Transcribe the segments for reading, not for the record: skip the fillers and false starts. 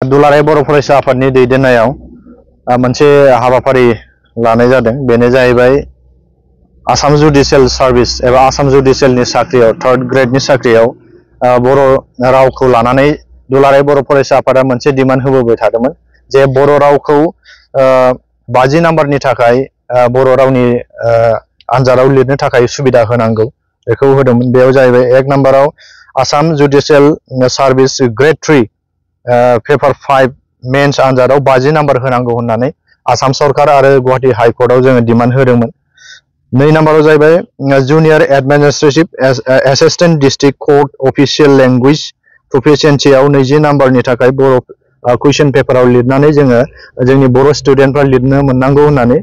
दुलाराय बर' फरायसा आफादनि दैदेननायाव मोनसे हाबाफारि लानाय जादों। बेनो जाहैबाय आसाम जुडिशियेल सार्भिस एबा आसाम जुडिशियेलनि साख्रियाव थार्ड ग्रेडनि साख्रियाव बर' रावखौ लानानै दुलाराय बर' फरायसा आफादा मोनसे डिमान्ड होबोबाय थादोंमोन जे बर' रावखौ 50 नाम्बारनि थाखाय बर' रावनि आनजादाव लिरनो थाखाय सुबिदा होनांगौ बेखौ होदोंमोन। बेयाव जाहैबाय 1 नाम्बाराव Assam judicial service grade 3 paper 5 mains आनजादाव 50 नाम्बार होनांगौ होननानै आसाम सरकार आरो गुवाहाटी हाइकर्टआव जोङो डिमान्ड होदोंमोन। 2 नाम्बाराव जाहैबाय junior administrative assistant district court official language प्रफिशियेन्सियाव 20 नाम्बारनि थाखाय बर' कुइसन पेपाराव लिरनानै जोङो जोंनि बर' स्टुडेन्टफ्रा लिरनो मोननांगौ होननानै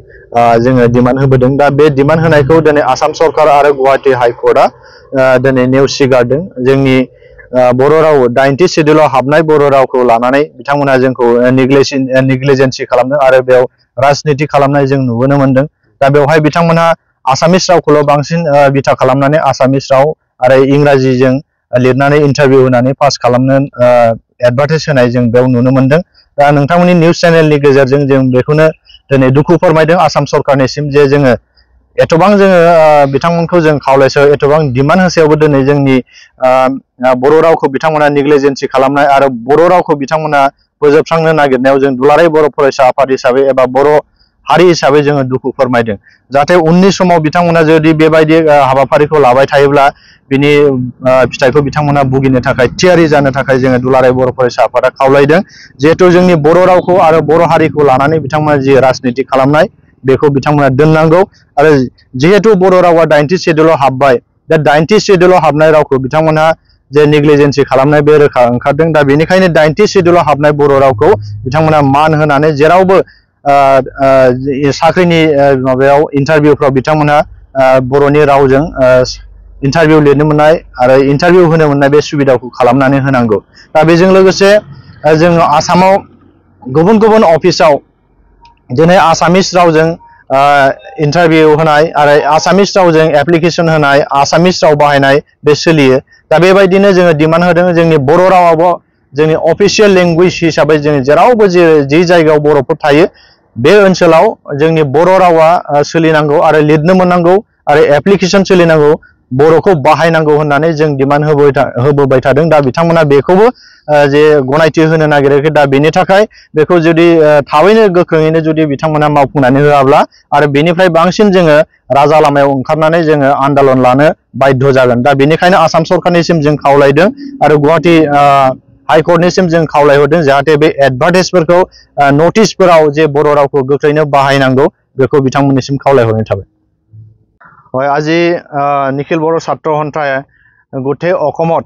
जोङो डिमान्ड होबोदों। दा बे डिमान्ड होनायखौ दिनै आसाम सरकार आरो गुवाहाटी हाइकर्टआ दिनै नेवसिगारदों। जोंनि बर' राव 90 शेड्यूलाव हाबनाय बर' रावखौ लानानै बिथांमोना जोंखौ नेग्लिजेन्सि खालामदों आरो बेयाव राजनिति खालामनाय जों नुबोनो मोनदों। दा बेवहाय बिथांमोना आसामिस रावखौल' बांसिन बिथा खालामनानै आसामिस राव आरो इंराजिजों लिरनानै इन्टारभिउ होनानै पास खालामनो एडभार्टाइज होनाय जों बेयाव नुनो मोनदों। दा नोंथांमोननि निउज चेनेलनि गेजेरजों जों बेखौनो दिनै दुखु फोरमायदों आसाम सरकारनिसिम जे जोङो एथबां जोङो बिथांमोनखौ जों खावलायसो एथबां डिमान्ड होसेयावबो दिनै जोंनि बर' रावखौ बिथांमोना नेग्लिजेन्सि खालामनाय आरो बर' रावखौ बिथांमोना फोजोबस्रांनो नागिरनायाव जों दुलाराय बर' फरायसा आफाद हिसाबै एबा बर' हारि हिसाबै जोङो दुखु फोरमायदों। जाहाथे उननि समाव बिथांमोना जुदि बेबायदि हाबाफारिखौ लाबाय थायोब्ला बिनि फिथाइखौ बिथांमोना भुगिनो थाखाय थियारि जानो थाखाय जोङो दुलाराय बर' फरायसा आफादा खावलायदों। जिहेथु जोंनि बर' रावखौ आरो बर' हारिखौ लानानै बिथांमोना जि राजनिति खालामनाय बेखौ बिथांमोना दोननांगौ आरो जिहेतु बर' रावा 90 शेड्यूलाव हाबबाय दा 90 शेड्यूलाव हाबनाय रावखौ बिथांमोना जे नेग्लिजेन्सि खालामनाय बे रोखा ओंखारदों। दा बेनिखायनो 90 शेड्यूलाव हाबनाय बर' रावखौ बिथांमोना मान होनानै जेरावबो साख्रिनि माबायाव इन्टारभिउफ्राव बिथांमोना बर'नि रावजों इन्टारभिउ लिरनो मोननाय आरो इन्टारभिउ होनो मोननाय बे सुबिदाखौ खालामनानै होनांगौ। दा बेजों लोगोसे जोङो आसामाव गुबुन गुबुन अफिसाव दिनै आसामिस रावजों इन्टारभिउ होनाय आरो आसामिस रावजों एप्लिकेसन होनाय आसामिस राव बाहायनाय बे सोलियो। दा बेबायदिनो जोङो डिमान्ड होदों जोंनि बर' रावाबो जोंनि अफिसियेल लेंगुवेज हिसाबै जों जेरावबो जि जायगायाव बर'फोर थायो बे ओनसोलाव जोंनि बर' रावा सोलिनांगौ आरो लिरनो मोननांगौ आरो एप्लिकेसन सोलिनांगौ बर'खौ बाहायनांगौ होननानै जों डिमान्ड होबोबाय थादों। दा बिथांमोना बेखौबो जे गनायथि होनो नागिराखै। दा बेनि थाखाय बेखौ जुदि थाबैनो गोख्रोङैनो जुदि बिथांमोना मावफुंनानै होआब्ला आरो बेनिफ्राय बांसिन जोङो राजा लामायाव ओंखारनानै जोङो आन्दालन लानो बाध्य जागोन। दा बेनिखायनो आसाम सरकारनिसिम जों खावलायदों आरो गुवाहाटी हाइकर्टनिसिम जों खावलायहरदों जाहाथे बे एडभार्टाइजफोरखौ नटिसफोराव जे बर' रावखौ गोख्रैनो बाहायनांगौ बेखौ बिथांमोननिसिम खावलायहरनाय थाबाय। আজি নিখিল বড়ো ছাত্ৰ সন্থাই গোটেই অসমত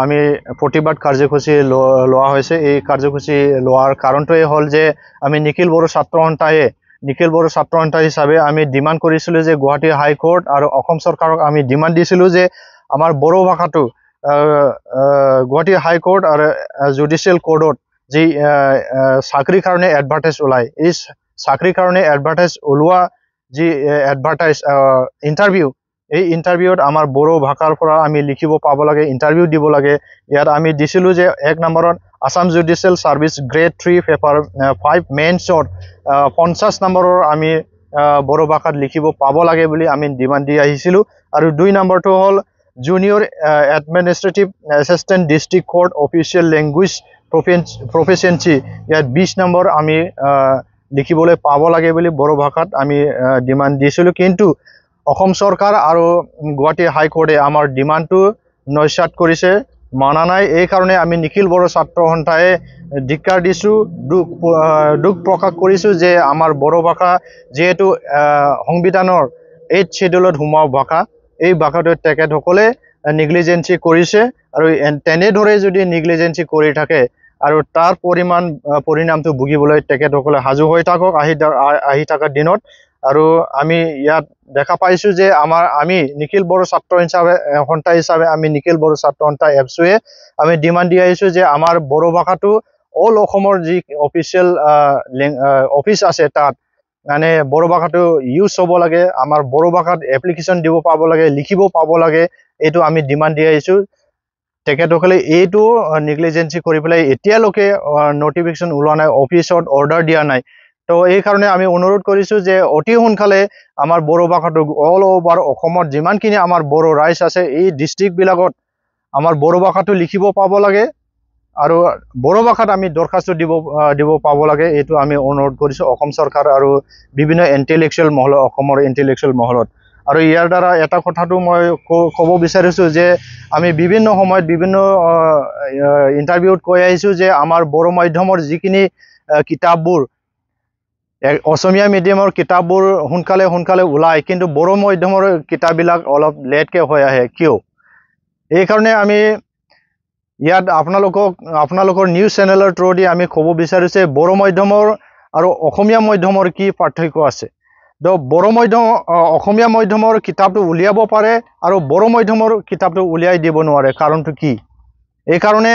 আমি প্ৰতিবাদ কাৰ্যসূচী লোৱা হৈছে। এই কাৰ্যসূচী লোৱাৰ কাৰণটোৱে হ'ল যে আমি নিখিল বড়ো ছাত্ৰ সন্থা হিচাপে আমি ডিমাণ্ড কৰিছিলোঁ যে গুৱাহাটী হাইকোৰ্ট আৰু অসম চৰকাৰক আমি ডিমাণ্ড দিছিলোঁ যে আমাৰ বড়ো ভাষাটো গুৱাহাটী হাইকোৰ্ট আৰু জুডিচিয়েল কোৰ্টত যি চাকৰিৰ কাৰণে এডভাৰ্টাইজ ওলায় এই চাকৰিৰ কাৰণে এডভাৰ্টাইজ ওলোৱা যি এডভাৰ্টাইজ ইণ্টাৰভিউ এই ইণ্টাৰভিউত আমাৰ বড়ো ভাষাৰ পৰা আমি লিখিব পাব লাগে ইণ্টাৰভিউ দিব লাগে। ইয়াত আমি দিছিলোঁ যে 1 নম্বৰত Assam judicial service grade 3 paper 5 মেইনছত 50 নম্বৰৰ আমি বড়ো ভাষাত লিখিব পাব লাগে বুলি আমি ডিমাণ্ড দি আহিছিলোঁ। আৰু 2 নম্বৰটো হ'ল junior administrative assistant district court official language proficiency ইয়াত 20 নম্বৰ আমি লিখিবলৈ পাব লাগে বুলি বড়ো ভাষাত আমি ডিমাণ্ড দিছিলোঁ। কিন্তু অসম চৰকাৰ আৰু গুৱাহাটী হাইকোৰ্টে আমাৰ ডিমাণ্ডটো নস্যাৎ কৰিছে মানা নাই। এই কাৰণে আমি নিখিল বড়ো ছাত্ৰ সন্থাই ধিক্কাৰ দিছোঁ দুখ প্ৰকাশ কৰিছোঁ যে আমাৰ বড়ো ভাষা যিহেতু সংবিধানৰ 8 শ্বেডিউলত সোমোৱা ভাষা এই ভাষাটো তেখেতসকলে নেগ্লিজেন্সি কৰিছে আৰু তেনেদৰে যদি নেগ্লিজেন্সি কৰি থাকে আৰু তাৰ পৰিণামটো ভুগিবলৈ তেখেতসকলে সাজু হৈ থাকক আহি থকা দিনত। আৰু আমি ইয়াত দেখা পাইছোঁ যে আমি নিখিল বড়ো ছাত্ৰ সন্থা হিচাপে আমি নিখিল বড়ো ছাত্ৰ সন্থা এপছুৱে আমি ডিমাণ্ড দি আহিছোঁ যে আমাৰ বড়ো ভাষাটো অল অসমৰ যি অফিচিয়েল অফিচ আছে তাত মানে বড়ো ভাষাটো ইউজ হ'ব লাগে। আমাৰ বড়ো ভাষাত এপ্লিকেশ্যন দিব পাব লাগে লিখিব পাব লাগে এইটো আমি ডিমাণ্ড দি আহিছোঁ। তেখেতসকলে এইটো নেগলিজেন্সি কৰি পেলাই এতিয়ালৈকে নটিফিকেশ্যন ওলোৱা নাই, অফিচত অৰ্ডাৰ দিয়া নাই। তো এই কাৰণে আমি অনুৰোধ কৰিছোঁ যে অতি সোনকালে আমাৰ বড়ো ভাষাটো অল অভাৰ অসমত যিমানখিনি আমাৰ বড়ো ৰাইজ আছে এই ডিষ্ট্ৰিক্টবিলাকত আমাৰ বড়ো ভাষাটো লিখিব পাব লাগে আৰু বড়ো ভাষাত আমি দৰখাস্ত দিব পাব লাগে। এইটো আমি অনুৰোধ কৰিছোঁ অসম চৰকাৰ আৰু বিভিন্ন ইণ্টেলেকচুৱেল মহলত, অসমৰ ইণ্টেলেকচুৱেল মহলত। আৰু ইয়াৰ দ্বাৰা এটা কথাটো মই ক'ব বিচাৰিছোঁ যে আমি বিভিন্ন সময়ত বিভিন্ন ইণ্টাৰভিউত কৈ আহিছোঁ যে আমাৰ বড়ো মাধ্যমৰ যিখিনি কিতাপবোৰ, অসমীয়া মিডিয়ামৰ কিতাপবোৰ সোনকালে ওলায়, কিন্তু বড়ো মাধ্যমৰ কিতাপবিলাক অলপ লেটকৈ হৈ আহে। কিয়? এইকাৰণে আমি ইয়াত আপোনালোকৰ নিউজ চেনেলৰ থ্ৰুদি আমি ক'ব বিচাৰিছোঁ যে বড়ো মাধ্যমৰ আৰু অসমীয়া মাধ্যমৰ কি পাৰ্থক্য আছে। তো অসমীয়া মাধ্যমৰ কিতাপটো উলিয়াব পাৰে আৰু বড়ো মাধ্যমৰ কিতাপটো উলিয়াই দিব নোৱাৰে, কাৰণটো কি? এইকাৰণে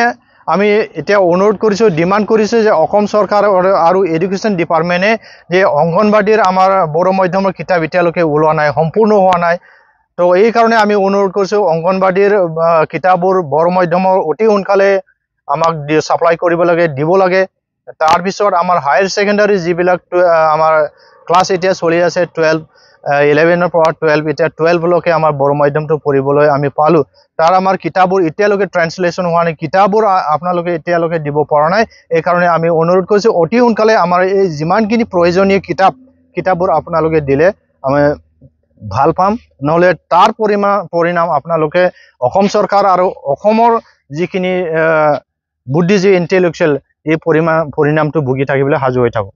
আমি এতিয়া অনুৰোধ কৰিছোঁ, ডিমাণ্ড কৰিছোঁ যে অসম চৰকাৰ আৰু এডুকেশ্যন ডিপাৰ্টমেণ্টে যে অংগনবাড়ীৰ আমাৰ বড়ো মাধ্যমৰ কিতাপ এতিয়ালৈকে ওলোৱা নাই, সম্পূৰ্ণ হোৱা নাই। তো এই কাৰণে আমি অনুৰোধ কৰিছোঁ অংগনবাড়ীৰ কিতাপবোৰ বড়ো মাধ্যমৰ অতি সোনকালে আমাক ছাপ্লাই কৰিব লাগে, দিব লাগে। তাৰপিছত আমাৰ হায়াৰ ছেকেণ্ডাৰী যিবিলাক আমাৰ ক্লাছ এতিয়া চলি আছে 11ৰ পৰা 12, এতিয়া 12লৈকে আমাৰ বড়ো মাধ্যমটো পঢ়িবলৈ আমি পালোঁ। তাৰ আমাৰ কিতাপবোৰ এতিয়ালৈকে ট্ৰান্সলেশ্যন হোৱা নাই, কিতাপবোৰ আপোনালোকে এতিয়ালৈকে দিব পৰা নাই। এইকাৰণে আমি অনুৰোধ কৰিছোঁ অতি সোনকালে আমাৰ এই যিমানখিনি প্ৰয়োজনীয় কিতাপবোৰ আপোনালোকে দিলে আমি ভাল পাম। নহ'লে তাৰ পৰিণাম আপোনালোকে অসম চৰকাৰ আৰু অসমৰ যিখিনি বুদ্ধিজীৱী ইণ্টেলেকচুৱেল এই পৰিণামটো ভুগি থাকিবলৈ সাজু হৈ থাকক।